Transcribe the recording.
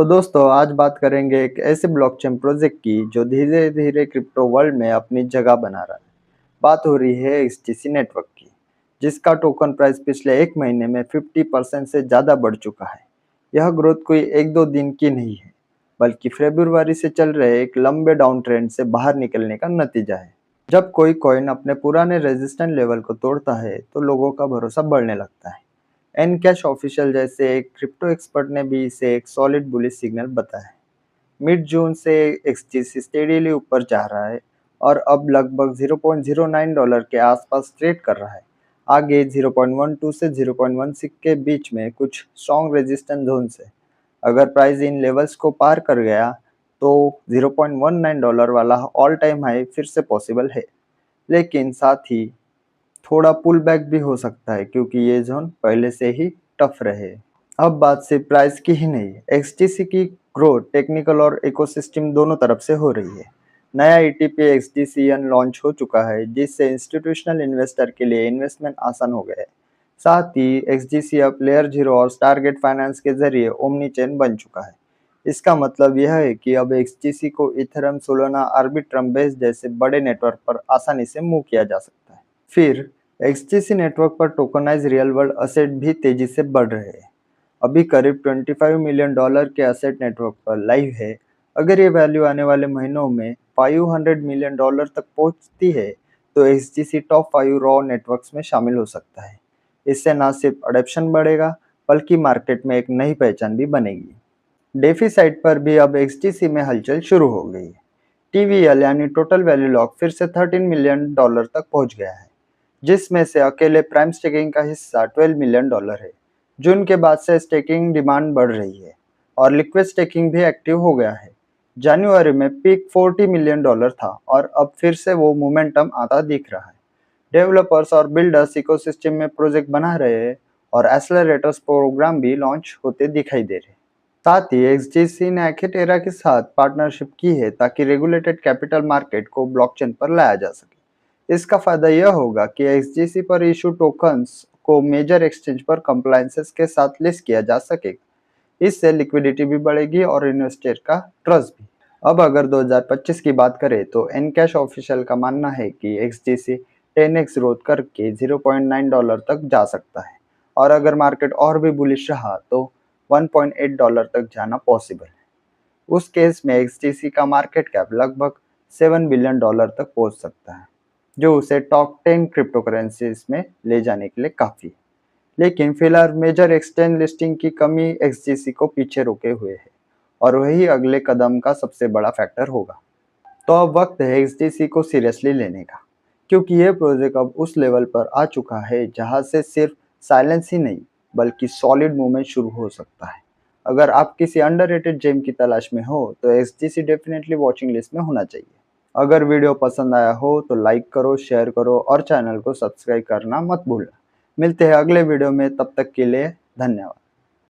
तो दोस्तों आज बात करेंगे एक ऐसे ब्लॉकचेन प्रोजेक्ट की जो धीरे धीरे क्रिप्टो वर्ल्ड में अपनी जगह बना रहा है। बात हो रही है एक्सटीसी नेटवर्क की, जिसका टोकन प्राइस पिछले एक महीने में 50% से ज़्यादा बढ़ चुका है। यह ग्रोथ कोई एक दो दिन की नहीं है, बल्कि फरवरी से चल रहे एक लंबे डाउन ट्रेंड से बाहर निकलने का नतीजा है। जब कोई कॉइन अपने पुराने रेजिस्टेंट लेवल को तोड़ता है तो लोगों का भरोसा बढ़ने लगता है। एनकैश ऑफिशियल जैसे एक क्रिप्टो एक्सपर्ट ने भी इसे एक सॉलिड बुलिश सिग्नल बताया है। मिड जून से एक्सटीसी स्टेडीली ऊपर जा रहा है और अब लगभग $0.09 के आसपास ट्रेड कर रहा है। आगे 0.12 से 0.16 के बीच में कुछ स्ट्रॉन्ग रेजिस्टेंस जोन्स है। अगर प्राइस इन लेवल्स को पार कर गया तो $0.19 वाला ऑल टाइम हाई फिर से पॉसिबल है, लेकिन साथ ही थोड़ा पुल बैक भी हो सकता है क्योंकि ये जोन पहले से ही टफ रहे। अब बात सिर्फ प्राइस की ही नहीं, एक्सटीसी की ग्रोथ टेक्निकल और इकोसिस्टम दोनों तरफ से हो रही है। नया ईटीपी एक्सटीसीएन लॉन्च हो चुका है, जिससे इंस्टीट्यूशनल इन्वेस्टर के लिए इन्वेस्टमेंट आसान हो गया है। साथ ही एक्सडीसी अब लेयर जीरो और टारगेट फाइनेंस के जरिए ओमनी चेन बन चुका है। इसका मतलब यह है कि अब एक्सटीसी को इथेरियम, सोलाना, आर्बिट्रम बेस जैसे बड़े नेटवर्क पर आसानी से मूव किया जा सकता है। फिर एक्सटीसी नेटवर्क पर टोकनाइज रियल वर्ल्ड असेट भी तेजी से बढ़ रहे हैं। अभी करीब $25 मिलियन के असेट नेटवर्क पर लाइव है। अगर ये वैल्यू आने वाले महीनों में $500 मिलियन तक पहुंचती है तो एक्सटीसी टॉप 5 रॉ नेटवर्क्स में शामिल हो सकता है। इससे न सिर्फ अडॉप्शन बढ़ेगा, बल्कि मार्केट में एक नई पहचान भी बनेगी। डेफी साइट पर भी अब एक्सटीसी में हलचल शुरू हो गई है। टीवीएल यानी टोटल वैल्यू लॉक फिर से $13 मिलियन तक पहुंच गया है, जिसमें से अकेले प्राइम स्टेकिंग का हिस्सा $12 मिलियन है। जून के बाद से स्टेकिंग डिमांड बढ़ रही है और लिक्विड स्टेकिंग भी एक्टिव हो गया है। जनवरी में पीक $40 मिलियन था और अब फिर से वो मोमेंटम आता दिख रहा है। डेवलपर्स और बिल्डर्स इकोसिस्टम में प्रोजेक्ट बना रहे हैं और एक्सेलरेटर्स प्रोग्राम भी लॉन्च होते दिखाई दे रहे हैं। साथ ही एक्सडीसी ने एक्टेरा के साथ पार्टनरशिप की है ताकि रेगुलेटेड कैपिटल मार्केट को ब्लॉकचेन पर लाया जा सके। इसका फायदा यह होगा कि एक्सडीसी पर इशू टोकन्स को मेजर एक्सचेंज पर कंप्लायंसेस के साथ लिस्ट किया जा सकेगा। इससे लिक्विडिटी भी बढ़ेगी और इन्वेस्टर का ट्रस्ट भी। अब अगर 2025 की बात करें तो एनकैश ऑफिशियल का मानना है कि एक्सडीसी 10x ग्रोथ करके $0.9 तक जा सकता है और अगर मार्केट और भी बुलिश रहा तो $1.8 तक जाना पॉसिबल है। उस केस में एक्सटीसी का मार्केट कैप लगभग $7 बिलियन तक पहुंच सकता है, जो उसे टॉप 10 क्रिप्टो करेंसीज में ले जाने के लिए काफ़ी है। लेकिन फिलहाल मेजर एक्सचेंज लिस्टिंग की कमी एक्सटीसी को पीछे रोके हुए है और वही अगले कदम का सबसे बड़ा फैक्टर होगा। तो अब वक्त है एक्सटीसी को सीरियसली लेने का, क्योंकि ये प्रोजेक्ट अब उस लेवल पर आ चुका है जहां से सिर्फ साइलेंस ही नहीं बल्कि सॉलिड मूवमेंट शुरू हो सकता है। अगर आप किसी अंडररेटेड जेम की तलाश में हो तो एक्सटीसी डेफिनेटली वॉचिंग लिस्ट में होना चाहिए। अगर वीडियो पसंद आया हो तो लाइक करो, शेयर करो और चैनल को सब्सक्राइब करना मत भूलना। मिलते हैं अगले वीडियो में, तब तक के लिए धन्यवाद।